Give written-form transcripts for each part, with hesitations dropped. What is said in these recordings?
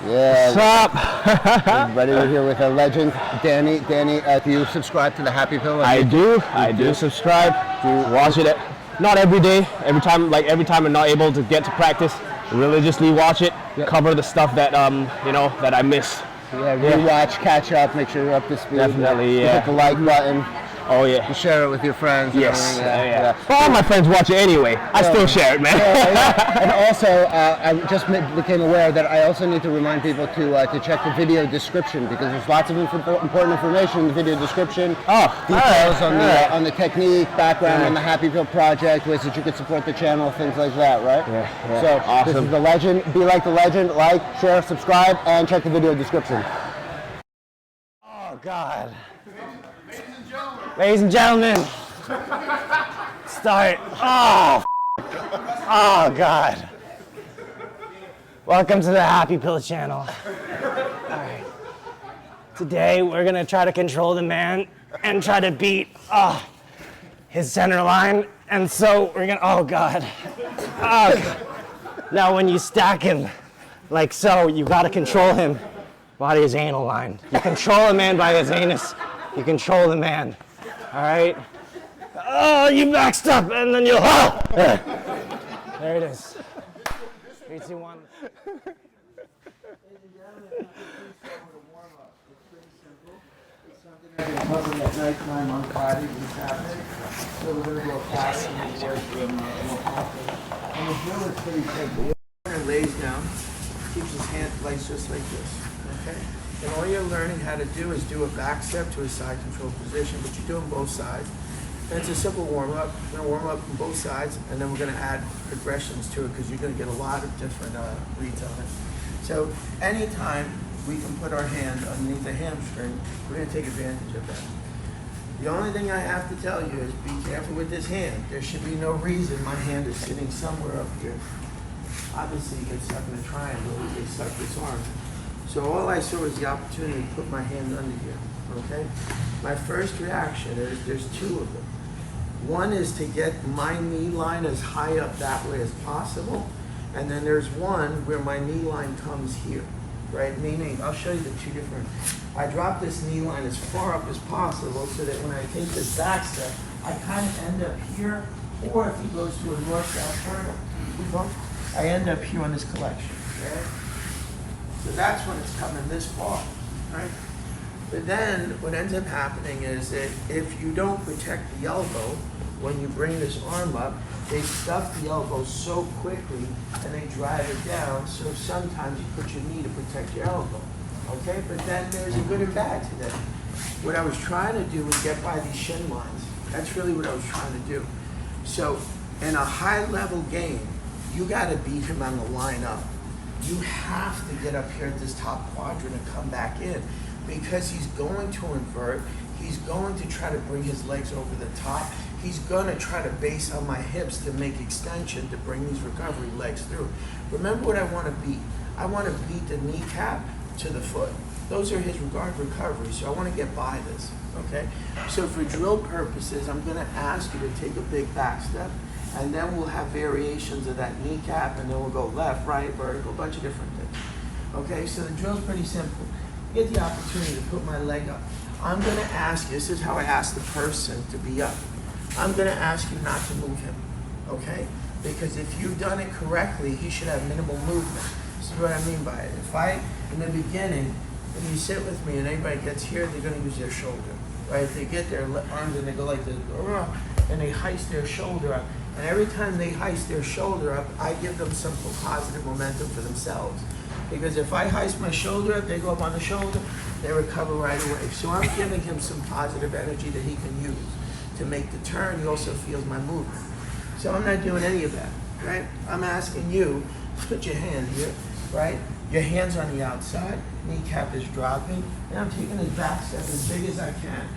Yeah. What's up? Everybody, we're here with a legend, Danny. Danny, do you subscribe to the Happy Pill? I do subscribe. Watch it. Not every day. Every time I'm not able to get to practice, religiously watch it. Yep. Cover the stuff that that I miss. Yeah, rewatch, catch up, make sure you're up to speed. Definitely, yeah. Hit the like button. Oh yeah. You share it with your friends. Yes. Yeah. Well, all my friends watch it anyway. I still share it, man. And also, I just became aware that I also need to remind people to check the video description, because there's lots of important information in the video description. Details on the technique, background on the Happy Pill project, ways that you could support the channel, things like that, right? Yeah. So awesome. This is the legend. Be like the legend. Like, share, subscribe, and check the video description. Oh God. Ladies and gentlemen, start. Oh God. Welcome to the Happy Pill channel. All right. Today we're gonna try to control the man and try to beat his center line. And so we're gonna, oh God. Now when you stack him like so, you gotta control him by his anal line. You control a man by his anus, you control the man. All right. Oh, you backstop, and then you'll. Oh! There it is. 3, 2, 1. At nighttime on Friday and Saturday, so we're going to go fast and work from and the drill is pretty simple. The learner lays down, keeps his hand placed just like this, okay? And all you're learning how to do is do a back step to a side control position, but you do them both sides. And it's a simple warm-up. We're going to warm up from both sides, and then we're going to add progressions to it, because you're going to get a lot of different reads on it. So anytime we can put our hand underneath the hamstring, we're going to take advantage of that. The only thing I have to tell you is be careful with this hand. There should be no reason my hand is sitting somewhere up here. Obviously, you get stuck in a triangle, you get stuck this arm. So all I saw was the opportunity to put my hand under here, okay? My first reaction is, there's two of them. One is to get my knee line as high up that way as possible, and then there's one where my knee line comes here, right? Meaning, I'll show you the two different. I drop this knee line as far up as possible so that when I take this back step, I kind of end up here, or if he goes to a north-south turn, I end up here on this collection, okay? So that's when it's coming this far, right? But then what ends up happening is that if you don't protect the elbow, when you bring this arm up, they stuff the elbow so quickly and they drive it down, so sometimes you put your knee to protect your elbow, okay? But then there's a good and bad to that. What I was trying to do was get by these shin lines. That's really what I was trying to do. So in a high level game, you gotta beat him on the line up. You have to get up here at this top quadrant and come back in, because he's going to invert, he's going to try to bring his legs over the top, he's going to try to base on my hips to make extension to bring these recovery legs through. Remember what I want to beat. I want to beat the kneecap to the foot. Those are his recovery, so I want to get by this, okay? So for drill purposes, I'm going to ask you to take a big back step, and then we'll have variations of that kneecap, and then we'll go left, right, vertical, a bunch of different things. Okay, so the drill's pretty simple. Get the opportunity to put my leg up. I'm gonna ask you, this is how I ask the person to be up. I'm gonna ask you not to move him, okay? Because if you've done it correctly, he should have minimal movement. This is what I mean by it. If in the beginning, when you sit with me and anybody gets here, they're gonna use their shoulder, right? They get their arms and they go like this, and they heist their shoulder up. And every time they heist their shoulder up, I give them some positive momentum for themselves. Because if I heist my shoulder up, they go up on the shoulder, they recover right away. So I'm giving him some positive energy that he can use to make the turn. He also feels my movement. So I'm not doing any of that, right? I'm asking you, put your hand here, right? Your hand's on the outside, kneecap is dropping, and I'm taking this back step as big as I can.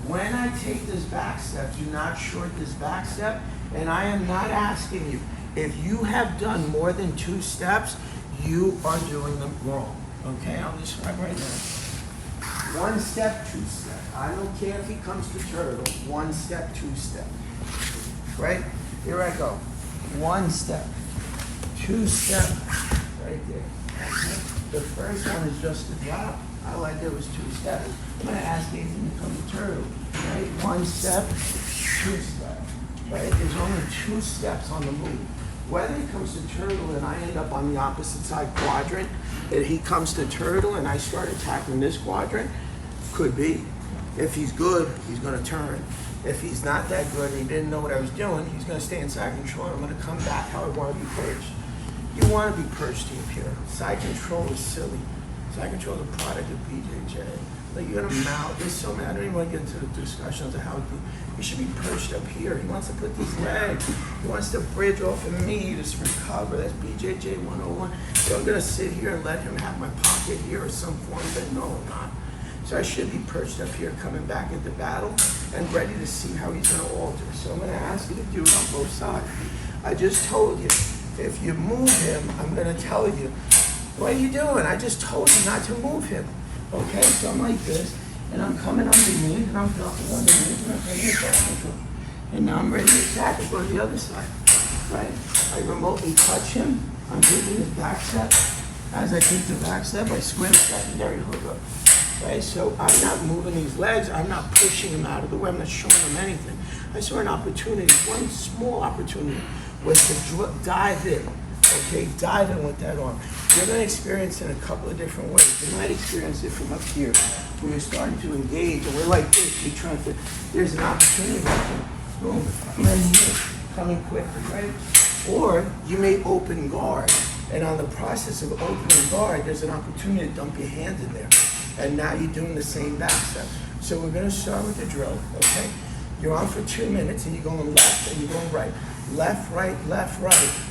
When I take this back step, do not short this back step, and I am not asking you. If you have done more than 2 steps, you are doing them wrong, okay? I'll describe right now. 1 step, 2 step. I don't care if he comes to turtle. 1 step, 2 step, right? Here I go. 1 step, 2 step, right there. Okay. The first one is just a drop. All I did was 2 steps. I'm gonna ask Nathan to come to turtle, right? 1 step, 2 steps, right? There's only 2 steps on the move. Whether he comes to turtle and I end up on the opposite side quadrant, and he comes to turtle and I start attacking this quadrant, could be. If he's good, he's gonna turn. If he's not that good and he didn't know what I was doing, he's gonna stay in side control and I'm gonna come back how I wanna be perched. You wanna be perched to your Pure. Side control is silly. Side control is a product of BJJ. Like you're gonna mount, there's so many, I don't even want to get into the discussions of how he should be perched up here. He wants to put these legs, he wants to bridge off of me, just recover. That's BJJ 101. So I'm gonna sit here and let him have my pocket here or some form, but no, I'm not. So I should be perched up here coming back into battle and ready to see how he's gonna alter. So I'm gonna ask you to do it on both sides. I just told you, if you move him, I'm gonna tell you, what are you doing? I just told you not to move him. Okay, so I'm like this, and I'm coming underneath, and I'm dropping underneath, and I'm coming to back control. And now I'm ready to attack and go to the other side, right? I remotely touch him, I'm taking his back step. As I take the back step, I swim secondary hook up, right? So I'm not moving these legs, I'm not pushing him out of the way, I'm not showing him anything. I saw an opportunity, one small opportunity, was to dive in. Okay, dive in with that arm. You're going to experience it in a couple of different ways. You might experience it from up here, when you're starting to engage, and we're like this, you're trying to, there's an opportunity right there. Boom, I'm in here, coming quickly, right? Or you may open guard, and on the process of opening guard, there's an opportunity to dump your hands in there. And now you're doing the same back step. So we're going to start with the drill, okay? You're on for 2 minutes, and you're going left, and you're going right. Left, right,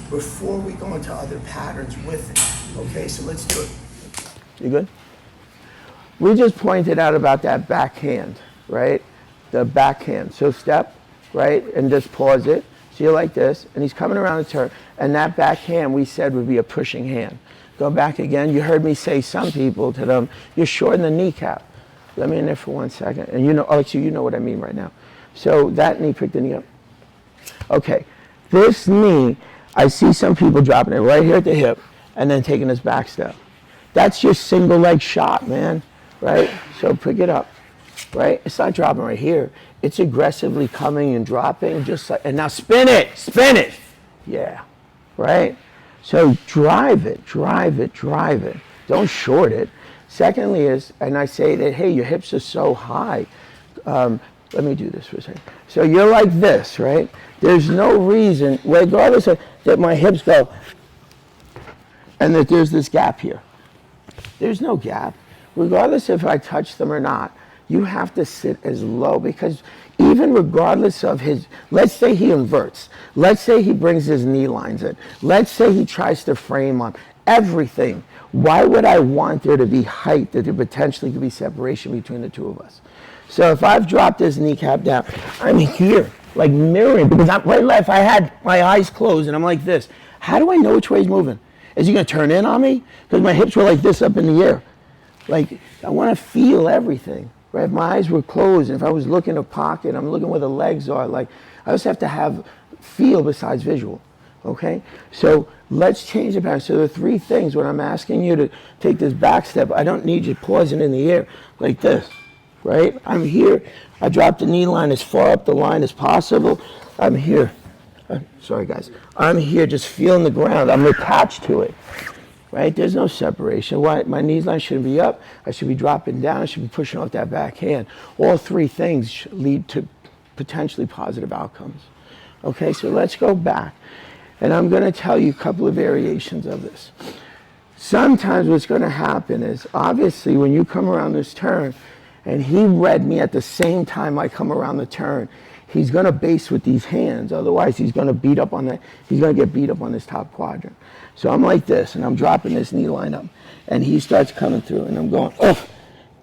before we go into other patterns with it. Okay, so let's do it. You good? We just pointed out about that backhand, right? The backhand. So step, right, and just pause it. So you're like this, and he's coming around the turn, and that backhand we said would be a pushing hand. Go back again. You heard me say some people to them, you're short in the kneecap. Let me in there for 1 second. And you know, actually, you know what I mean right now. So that knee, pick the knee up. Okay. This knee, I see some people dropping it right here at the hip and then taking this back step. That's your single leg shot, man, right? So pick it up, right? It's not dropping right here. It's aggressively coming and dropping just like, and now spin it. Yeah, right? So drive it. Don't short it. Secondly is, and I say that, hey, your hips are so high. Let me do this for a second. So you're like this, right? There's no reason, regardless of that my hips go, and that there's this gap here. There's no gap. Regardless if I touch them or not, you have to sit as low, because even regardless of his, let's say he inverts, let's say he brings his knee lines in, let's say he tries to frame on everything. Why would I want there to be height, that there potentially could be separation between the two of us? So if I've dropped his kneecap down, I'm here, like mirroring, because I'm right left, I had my eyes closed and I'm like this. How do I know which way he's moving? Is he gonna turn in on me? Because my hips were like this up in the air. Like, I wanna feel everything, right? If my eyes were closed, and if I was looking at a pocket, I'm looking where the legs are, like, I just have to have feel besides visual, okay? So let's change the pattern. So there are 3 things when I'm asking you to take this back step. I don't need you pausing in the air like this. Right? I'm here. I drop the knee line as far up the line as possible. I'm here. Sorry, guys. I'm here just feeling the ground. I'm attached to it. Right? There's no separation. Why? My knee line shouldn't be up. I should be dropping down. I should be pushing off that back hand. All 3 things lead to potentially positive outcomes. Okay, so let's go back. And I'm going to tell you a couple of variations of this. Sometimes what's going to happen is, obviously, when you come around this turn, and he read me at the same time I come around the turn, he's going to base with these hands. Otherwise, he's going to beat up on that. He's going to get beat up on this top quadrant. So I'm like this, and I'm dropping this knee line up, and he starts coming through, and I'm going, oh,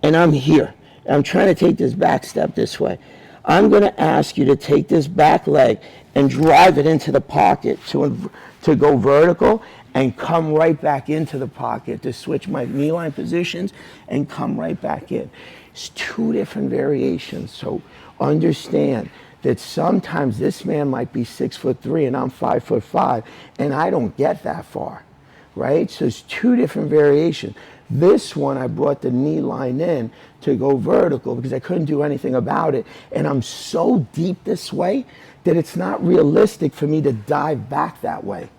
and I'm here. And I'm trying to take this back step this way. I'm going to ask you to take this back leg and drive it into the pocket to go vertical and come right back into the pocket, to switch my knee line positions and come right back in. It's 2 different variations. So understand that sometimes this man might be 6'3" and I'm 5'5", and I don't get that far. right? So it's 2 different variations. This one, I brought the knee line in to go vertical because I couldn't do anything about it. And I'm so deep this way that it's not realistic for me to dive back that way,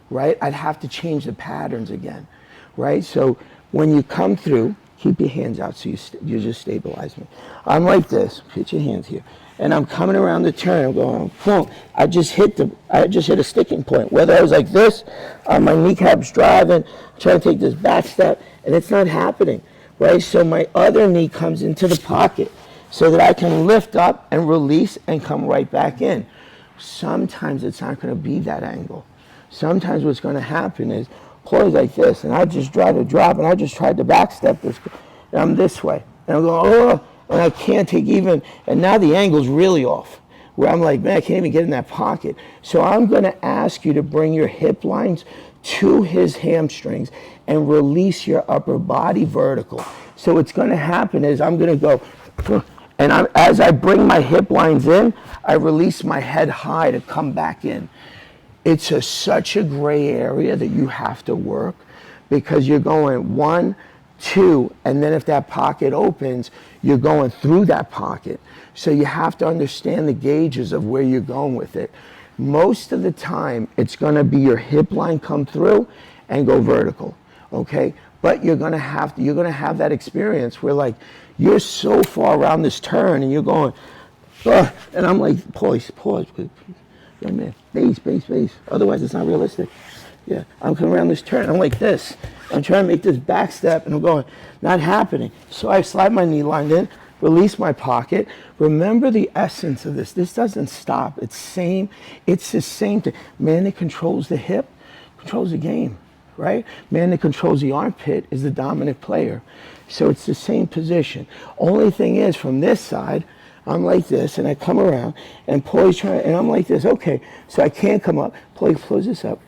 right? I'd have to change the patterns again, right? So when you come through, keep your hands out so you just stabilize me. I'm like this, put your hands here. And I'm coming around the turn, I'm going, boom. I just hit a sticking point. Whether I was like this, my kneecap's driving, trying to take this back step, and it's not happening, right? So my other knee comes into the pocket so that I can lift up and release and come right back in. Sometimes it's not gonna be that angle. Sometimes what's gonna happen is, Chloe's like this, and I just try to drop, and I just tried to back step this, and I'm this way. And I'm going, oh, and I can't take even, and now the angle's really off, where I'm like, man, I can't even get in that pocket. So I'm gonna ask you to bring your hip lines to his hamstrings and release your upper body vertical. So what's gonna happen is I'm gonna go, and as I bring my hip lines in, I release my head high to come back in. It's such a gray area that you have to work because you're going 1, 2, and then if that pocket opens, you're going through that pocket. So you have to understand the gauges of where you're going with it. Most of the time, it's gonna be your hip line come through and go vertical, okay? But you're gonna have that experience where like, you're so far around this turn and you're going, ugh, and I'm like, pause, yeah, man, base. Otherwise, it's not realistic. Yeah, I'm coming around this turn. I'm like this. I'm trying to make this back step, and I'm going, not happening. So I slide my knee line in, release my pocket. Remember the essence of this. This doesn't stop. It's the same thing. Man that controls the hip controls the game, right? Man that controls the armpit is the dominant player. So it's the same position. Only thing is, from this side, I'm like this, and I come around, and Paul's trying, and I'm like this. Okay, so I can't come up. Paul, close this up.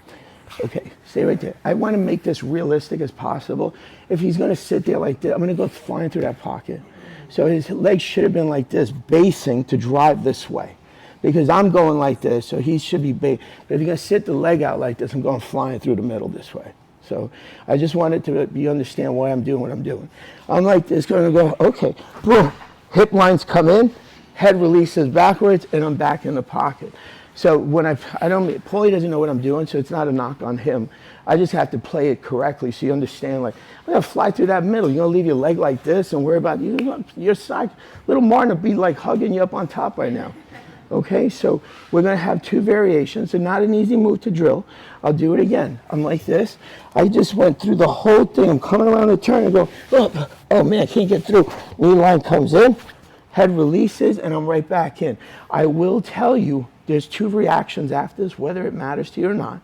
Okay, stay right there. I want to make this realistic as possible. If he's going to sit there like this, I'm going to go flying through that pocket. So his legs should have been like this, basing to drive this way. Because I'm going like this, so he should be basing. But if you're going to sit the leg out like this, I'm going flying through the middle this way. So I just wanted to you understand why I'm doing what I'm doing. I'm like this, going to go, okay, boom. Hip lines come in, head releases backwards, and I'm back in the pocket. So when Paulie doesn't know what I'm doing, so it's not a knock on him. I just have to play it correctly so you understand, like, I'm gonna fly through that middle. You're gonna leave your leg like this and worry about your side. Little Martin will be like hugging you up on top right now. Okay, so we're gonna have 2 variations. They're not an easy move to drill. I'll do it again. I'm like this. I just went through the whole thing. I'm coming around the turn and go, oh man, I can't get through. Knee line comes in, head releases, and I'm right back in. I will tell you, there's 2 reactions after this, whether it matters to you or not.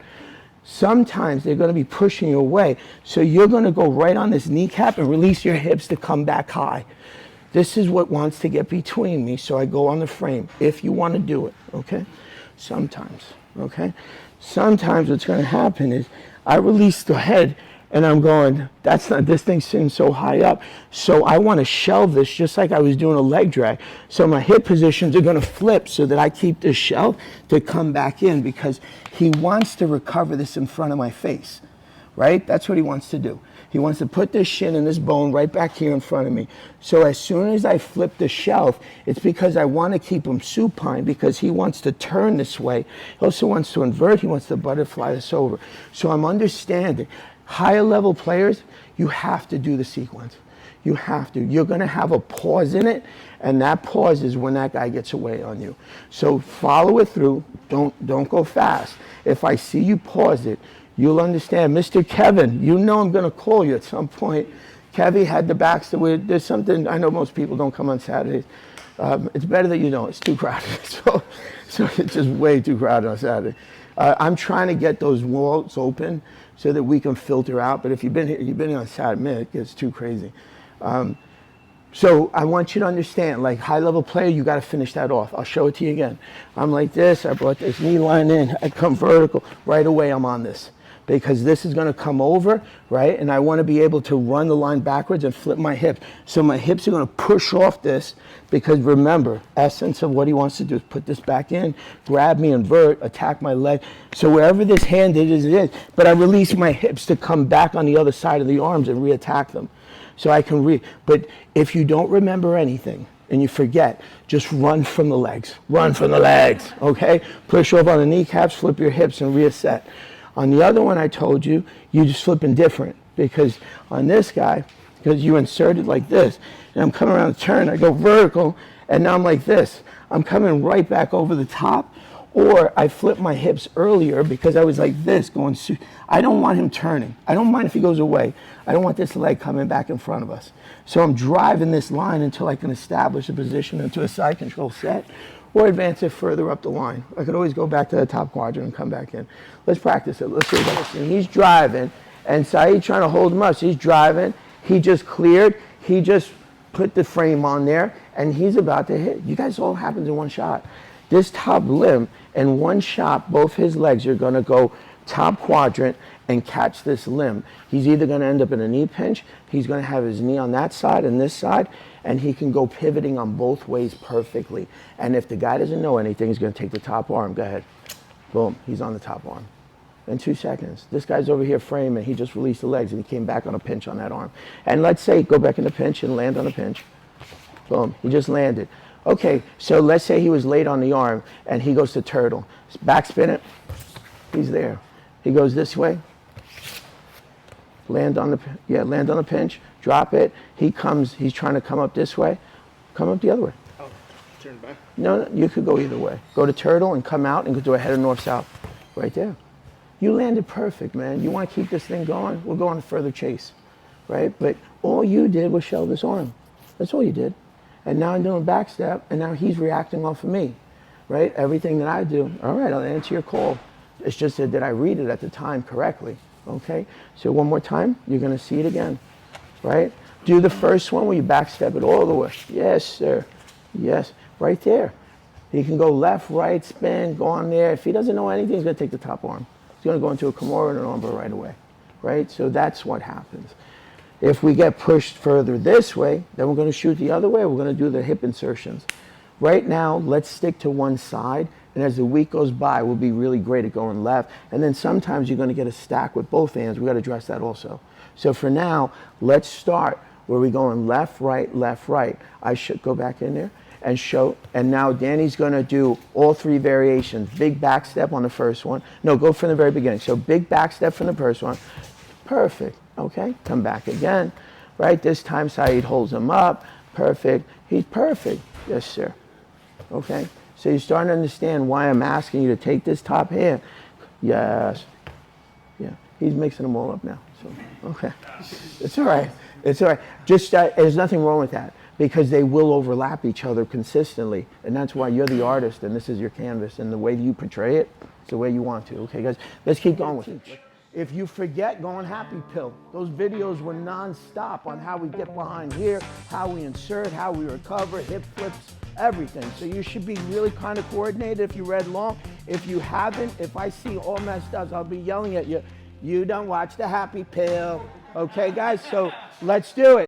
Sometimes they're going to be pushing you away, so you're going to go right on this kneecap and release your hips to come back high. This is what wants to get between me, so I go on the frame, if you want to do it, okay? Sometimes, okay? Sometimes what's going to happen is I release the head, and I'm going, this thing's sitting so high up. So I want to shelve this just like I was doing a leg drag. So my hip positions are going to flip so that I keep this shelf to come back in because he wants to recover this in front of my face, right? That's what he wants to do. He wants to put this shin and this bone right back here in front of me. So as soon as I flip the shelf, it's because I want to keep him supine because he wants to turn this way. He also wants to invert. He wants to butterfly this over. So I'm understanding. Higher level players, you have to do the sequence. You have to. You're going to have a pause in it, and that pause is when that guy gets away on you. So follow it through. Don't go fast. If I see you pause it, you'll understand. Mr. Kevin, you know I'm going to call you at some point. Kevin had the backstopping. There's something, I know most people don't come on Saturdays. It's better that you don't. It's too crowded. So it's just way too crowded on Saturday. I'm trying to get those walls open so that we can filter out. But if you've been here on Saturday, man, it gets too crazy. So I want you to understand, like high level player, you got to finish that off. I'll show it to you again. I'm like this. I brought this knee line in. I come vertical. Right away, I'm on this. because this is going to come over, right? And I want to be able to run the line backwards and flip my hips. So my hips are going to push off this, because remember, essence of what he wants to do is put this back in, grab me, invert, attack my leg. So wherever this hand is, it is. But I release my hips to come back on the other side of the arms and re-attack them. So I can but if you don't remember anything and you forget, just run from the legs. Run from the legs, okay? Push over on the kneecaps, flip your hips and reset. On the other one I told you, you just flipping different, because on this guy, because you inserted like this, and I'm coming around the turn, I go vertical, and now I'm like this. I'm coming right back over the top, or I flip my hips earlier because I was like this, going, I don't want him turning. I don't mind if he goes away. I don't want this leg coming back in front of us. So I'm driving this line until I can establish a position into a side control set, or advance it further up the line. I could always go back to the top quadrant and come back in. Let's practice it. Let's do this. And he's driving, and Saeed trying to hold him up. So he's driving. He just cleared. He just put the frame on there, and he's about to hit. You guys, all happens in one shot. This top limb, in one shot, both his legs are going to go top quadrant and catch this limb. He's either going to end up in a knee pinch, he's going to have his knee on that side and this side, and he can go pivoting on both ways perfectly. And if the guy doesn't know anything, he's going to take the top arm. Go ahead. Boom. He's on the top arm. In 2 seconds. This guy's over here framing. He just released the legs, and he came back on a pinch on that arm. And let's say go back in the pinch and land on a pinch. Boom. He just landed. Okay, so let's say he was late on the arm, and he goes to turtle. Backspin it. He's there. He goes this way. Land on the pinch. Drop it. He comes, he's trying to come up this way. Come up the other way. Oh, turn back? No, you could go either way. Go to turtle and come out and go to a head of north-south. Right there. You landed perfect, man. You want to keep this thing going? We'll go on a further chase, right? But all you did was shell this arm. That's all you did. And now I'm doing back step, and now he's reacting off of me, right? Everything that I do, all right, I'll answer your call. It's just that did I read it at the time correctly, okay? So one more time, you're going to see it again, right? Do the first one where you back step it all the way. Yes, sir. Yes, right there. He can go left, right, spin, go on there. If he doesn't know anything, he's going to take the top arm. He's going to go into a Kimura and an armbar right away, right? So that's what happens. If we get pushed further this way, then we're going to shoot the other way. We're going to do the hip insertions. Right now, let's stick to one side. And as the week goes by, we'll be really great at going left. And then sometimes you're going to get a stack with both hands. We've got to address that also. So for now, let's start where we're going left, right, left, right. I should go back in there and show. And now Danny's going to do all 3 variations. Big back step on the first one. No, go from the very beginning. So big back step from the first one. Perfect. Okay, come back again. Right, this time Saeed holds him up. Perfect. He's perfect. Yes, sir. Okay, so you're starting to understand why I'm asking you to take this top hand. Yes. Yeah, he's mixing them all up now. So, okay. It's all right. It's all right. Just, there's nothing wrong with that, because they will overlap each other consistently. And that's why you're the artist, and this is your canvas. And the way you portray it, it's the way you want to. Okay, guys, let's keep going with it. If you forget, go on Happy Pill. Those videos were non-stop on how we get behind here, how we insert, how we recover, hip flips, everything. So you should be really kind of coordinated if you read long. If you haven't, if I see all messed up, I'll be yelling at you. You don't watch the Happy Pill. Okay, guys? So let's do it.